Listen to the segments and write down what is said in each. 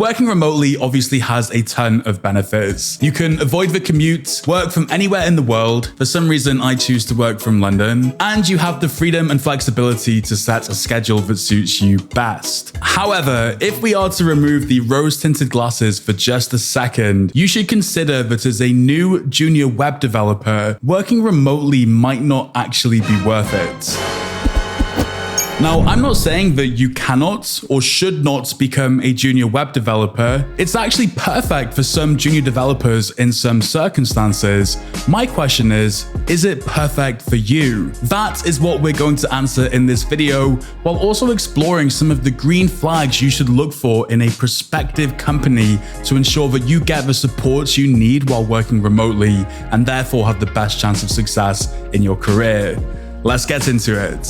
Working remotely obviously has a ton of benefits. You can avoid the commute, work from anywhere in the world. For some reason, I choose to work from London. And you have the freedom and flexibility to set a schedule that suits you best. However, if we are to remove the rose-tinted glasses for just a second, you should consider that as a new junior web developer, working remotely might not actually be worth it. Now, I'm not saying that you cannot or should not become a junior web developer. It's actually perfect for some junior developers in some circumstances. My question is it perfect for you? That is what we're going to answer in this video, while also exploring some of the green flags you should look for in a prospective company to ensure that you get the support you need while working remotely and therefore have the best chance of success in your career. Let's get into it.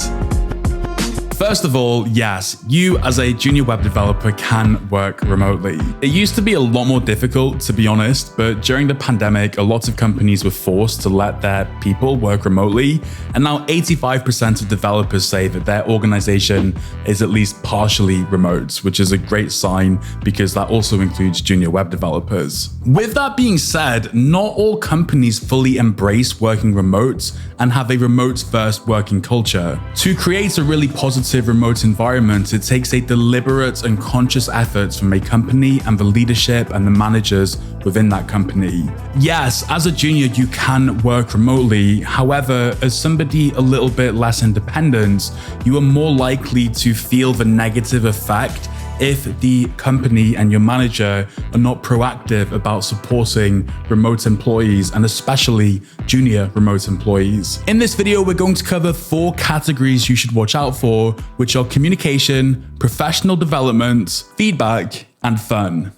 First of all, yes, you as a junior web developer can work remotely. It used to be a lot more difficult, to be honest, but during the pandemic, a lot of companies were forced to let their people work remotely, and now 85% of developers say that their organization is at least partially remote, which is a great sign because that also includes junior web developers. With that being said, not all companies fully embrace working remote and have a remote-first working culture. To create a really positive remote environment, it takes a deliberate and conscious effort from a company and the leadership and the managers within that company. Yes, as a junior, you can work remotely. However, as somebody a little bit less independent, you are more likely to feel the negative effect if the company and your manager are not proactive about supporting remote employees and especially junior remote employees. In this video, we're going to cover 4 categories you should watch out for, which are communication, professional development, feedback, and fun.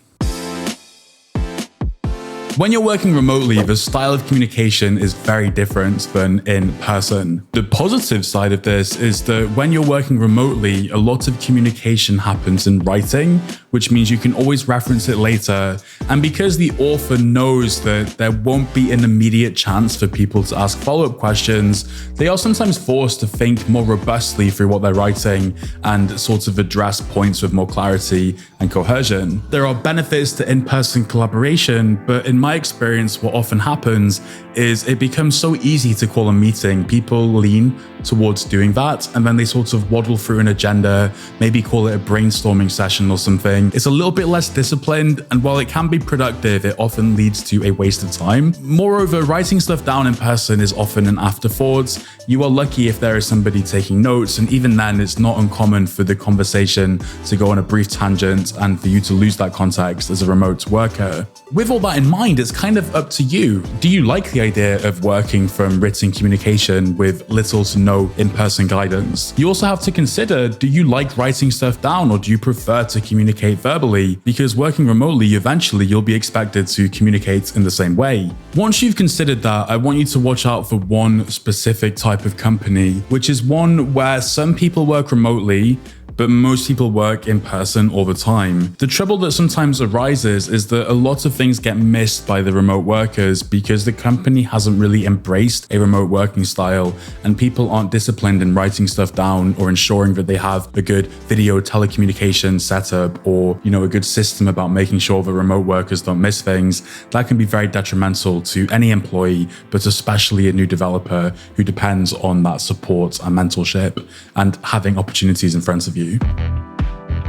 When you're working remotely, the style of communication is very different than in person. The positive side of this is that when you're working remotely, a lot of communication happens in writing, which means you can always reference it later. And because the author knows that there won't be an immediate chance for people to ask follow-up questions, they are sometimes forced to think more robustly through what they're writing and sort of address points with more clarity and cohesion. There are benefits to in-person collaboration, but in my experience, what often happens is it becomes so easy to call a meeting. People lean towards doing that, and then they sort of waddle through an agenda, maybe call it a brainstorming session or something. It's a little bit less disciplined, and while it can be productive, it often leads to a waste of time. Moreover, writing stuff down in person is often an afterthought. You are lucky if there is somebody taking notes, and even then, it's not uncommon for the conversation to go on a brief tangent and for you to lose that context as a remote worker. With all that in mind, it's kind of up to you. Do you like the idea of working from written communication with little to no in-person guidance? You also have to consider, do you like writing stuff down or do you prefer to communicate verbally? Because working remotely, eventually you'll be expected to communicate in the same way. Once you've considered that, I want you to watch out for one specific type of company, which is one where some people work remotely, but most people work in person all the time. The trouble that sometimes arises is that a lot of things get missed by the remote workers because the company hasn't really embraced a remote working style and people aren't disciplined in writing stuff down or ensuring that they have a good video telecommunication setup or, a good system about making sure that remote workers don't miss things. That can be very detrimental to any employee, but especially a new developer who depends on that support and mentorship and having opportunities in front of you.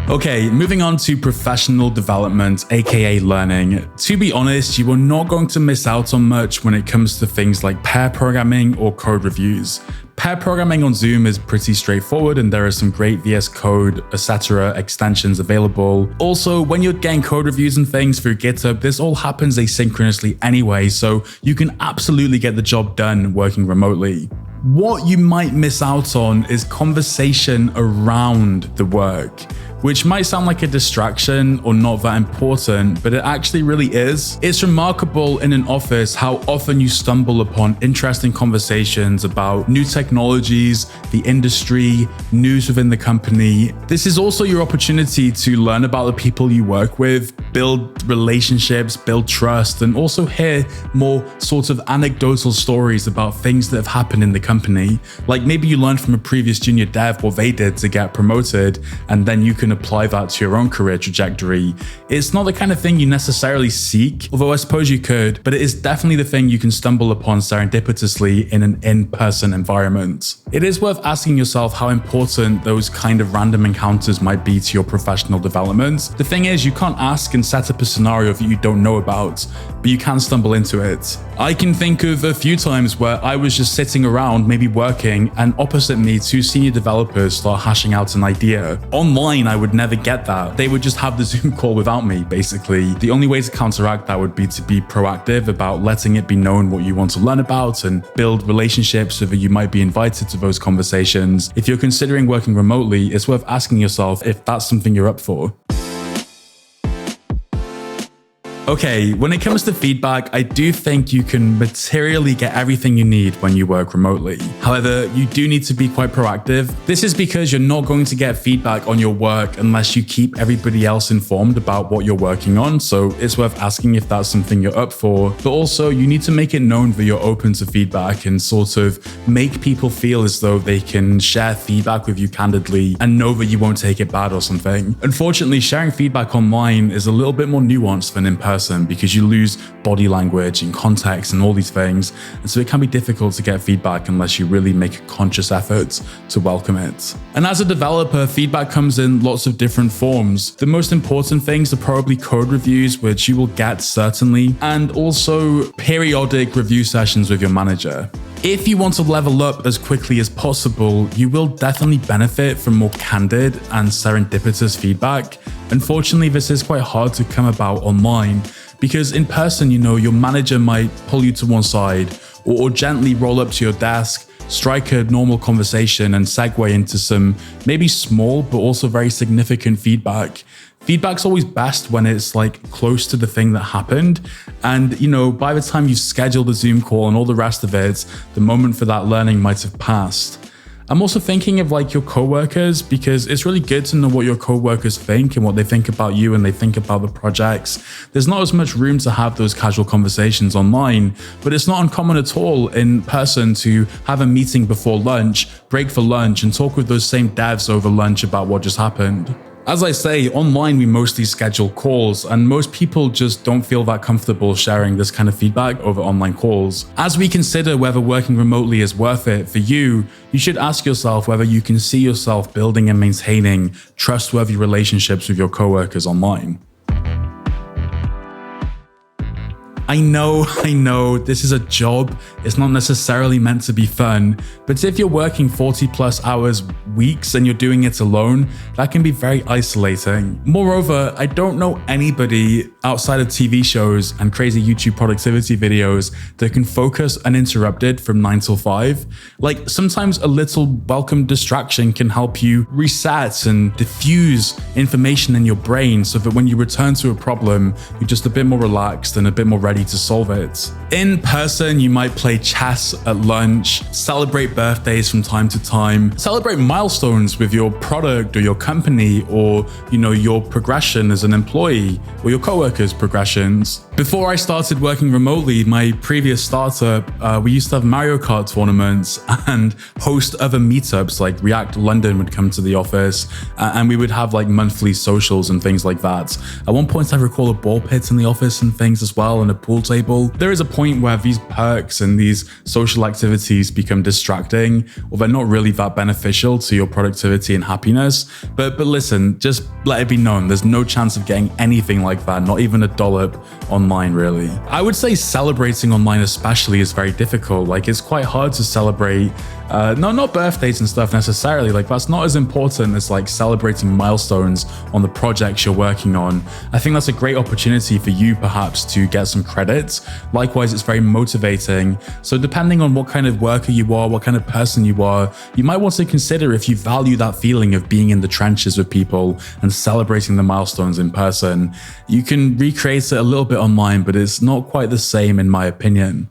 Okay, moving on to professional development, aka learning. To be honest, you are not going to miss out on much when it comes to things like pair programming or code reviews. Pair programming on Zoom is pretty straightforward and there are some great VS Code, etc. extensions available. Also, when you're getting code reviews and things through GitHub, this all happens asynchronously anyway, so you can absolutely get the job done working remotely. What you might miss out on is conversation around the work, which might sound like a distraction or not that important, but it actually really is. It's remarkable in an office how often you stumble upon interesting conversations about new technologies, the industry, news within the company. This is also your opportunity to learn about the people you work with, build relationships, build trust, and also hear more sort of anecdotal stories about things that have happened in the company. Like maybe you learned from a previous junior dev what they did to get promoted, and then you can apply that to your own career trajectory. It's not the kind of thing you necessarily seek, although I suppose you could, but it is definitely the thing you can stumble upon serendipitously in an in-person environment. It is worth asking yourself how important those kind of random encounters might be to your professional development. The thing is, you can't ask and set up a scenario that you don't know about, but you can stumble into it. I can think of a few times where I was just sitting around, maybe working, and opposite me, two senior developers start hashing out an idea. Online, I would never get that. They would just have the Zoom call without me, basically. The only way to counteract that would be to be proactive about letting it be known what you want to learn about and build relationships so that you might be invited to those conversations. If you're considering working remotely, it's worth asking yourself if that's something you're up for. Okay, when it comes to feedback, I do think you can materially get everything you need when you work remotely. However, you do need to be quite proactive. This is because you're not going to get feedback on your work unless you keep everybody else informed about what you're working on, so it's worth asking if that's something you're up for. But also, you need to make it known that you're open to feedback and sort of make people feel as though they can share feedback with you candidly and know that you won't take it bad or something. Unfortunately, sharing feedback online is a little bit more nuanced than in person, because you lose body language and context and all these things, and so it can be difficult to get feedback unless you really make a conscious effort to welcome it. And as a developer, feedback comes in lots of different forms. The most important things are probably code reviews, which you will get certainly, and also periodic review sessions with your manager. If you want to level up as quickly as possible, you will definitely benefit from more candid and serendipitous feedback. Unfortunately, this is quite hard to come about online because in person, your manager might pull you to one side or gently roll up to your desk, strike a normal conversation and segue into some maybe small but also very significant feedback. Feedback's always best when it's like close to the thing that happened. And, by the time you schedule the Zoom call and all the rest of it, the moment for that learning might have passed. I'm also thinking of like your coworkers, because it's really good to know what your coworkers think and what they think about you and they think about the projects. There's not as much room to have those casual conversations online, but it's not uncommon at all in person to have a meeting before lunch, break for lunch, and talk with those same devs over lunch about what just happened. As I say, online we mostly schedule calls, and most people just don't feel that comfortable sharing this kind of feedback over online calls. As we consider whether working remotely is worth it for you, you should ask yourself whether you can see yourself building and maintaining trustworthy relationships with your coworkers online. I know, this is a job. It's not necessarily meant to be fun, but if you're working 40 plus hours weeks and you're doing it alone, that can be very isolating. Moreover, I don't know anybody outside of TV shows and crazy YouTube productivity videos that can focus uninterrupted from 9 till 5. Like sometimes a little welcome distraction can help you reset and diffuse information in your brain so that when you return to a problem, you're just a bit more relaxed and a bit more ready to solve it. In person, you might play chess at lunch, celebrate birthdays from time to time, celebrate milestones with your product or your company or, your progression as an employee or your coworkers' progressions. Before I started working remotely, my previous startup, we used to have Mario Kart tournaments and host other meetups, like React London would come to the office and we would have like monthly socials and things like that. At one point, I recall a ball pit in the office and things as well, and a pool table. There is a point where these perks and these social activities become distracting, or they're not really that beneficial to your productivity and happiness. But listen, just let it be known, there's no chance of getting anything like that, not even a dollop online really. I would say celebrating online especially is very difficult. Like it's quite hard to celebrate, not birthdays and stuff necessarily, like that's not as important as like celebrating milestones on the projects you're working on. I think that's a great opportunity for you perhaps to get some credits. Likewise, it's very motivating. So depending on what kind of worker you are, what kind of person you are, you might want to consider if you value that feeling of being in the trenches with people and celebrating the milestones in person. You can recreate it a little bit online, but it's not quite the same in my opinion.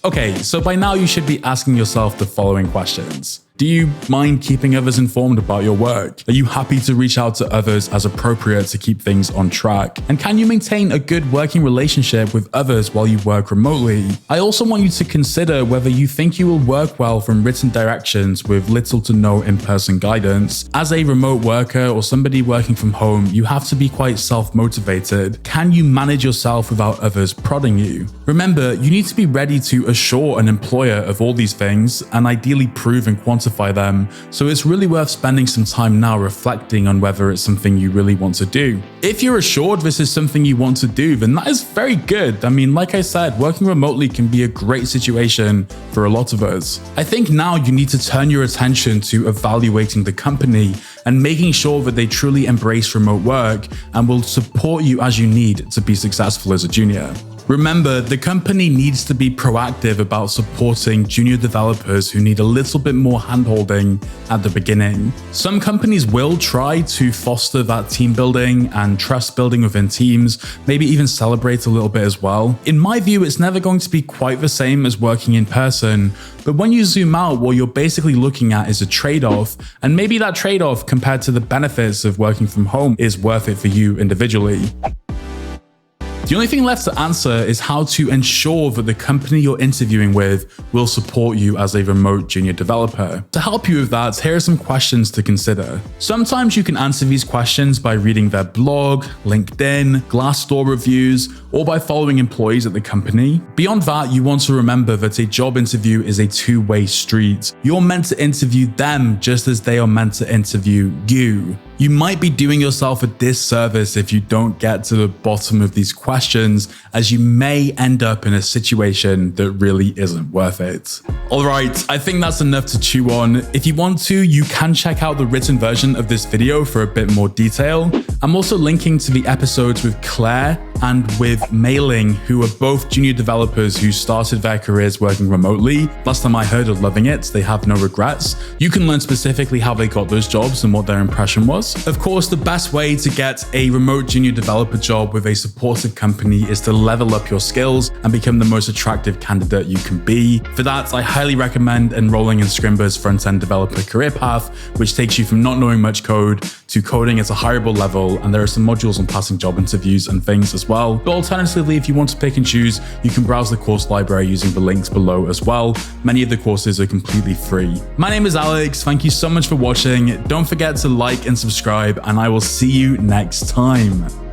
Okay, so by now you should be asking yourself the following questions. Do you mind keeping others informed about your work? Are you happy to reach out to others as appropriate to keep things on track? And can you maintain a good working relationship with others while you work remotely? I also want you to consider whether you think you will work well from written directions with little to no in-person guidance. As a remote worker or somebody working from home, you have to be quite self-motivated. Can you manage yourself without others prodding you? Remember, you need to be ready to assure an employer of all these things and ideally prove and quantify them, so it's really worth spending some time now reflecting on whether it's something you really want to do. If you're assured this is something you want to do, then that is very good. I mean, like I said, working remotely can be a great situation for a lot of us. I think now you need to turn your attention to evaluating the company and making sure that they truly embrace remote work and will support you as you need to be successful as a junior. Remember, the company needs to be proactive about supporting junior developers who need a little bit more handholding at the beginning. Some companies will try to foster that team building and trust building within teams, maybe even celebrate a little bit as well. In my view, it's never going to be quite the same as working in person, but when you zoom out, what you're basically looking at is a trade-off, and maybe that trade-off compared to the benefits of working from home is worth it for you individually. The only thing left to answer is how to ensure that the company you're interviewing with will support you as a remote junior developer. To help you with that, here are some questions to consider. Sometimes you can answer these questions by reading their blog, LinkedIn, Glassdoor reviews, or by following employees at the company. Beyond that, you want to remember that a job interview is a two-way street. You're meant to interview them just as they are meant to interview you. You might be doing yourself a disservice if you don't get to the bottom of these questions, as you may end up in a situation that really isn't worth it. All right, I think that's enough to chew on. If you want to, you can check out the written version of this video for a bit more detail. I'm also linking to the episodes with Claire and with Maeling, who are both junior developers who started their careers working remotely. Last time I heard of loving it, they have no regrets. You can learn specifically how they got those jobs and what their impression was. Of course, the best way to get a remote junior developer job with a supportive company is to level up your skills and become the most attractive candidate you can be. For that, I highly recommend enrolling in Scrimba's front-end developer career path, which takes you from not knowing much code to coding at a hireable level, and there are some modules on passing job interviews and things as well. But alternatively, if you want to pick and choose, you can browse the course library using the links below as well. Many of the courses are completely free. My name is Alex. Thank you so much for watching. Don't forget to like and subscribe, and I will see you next time.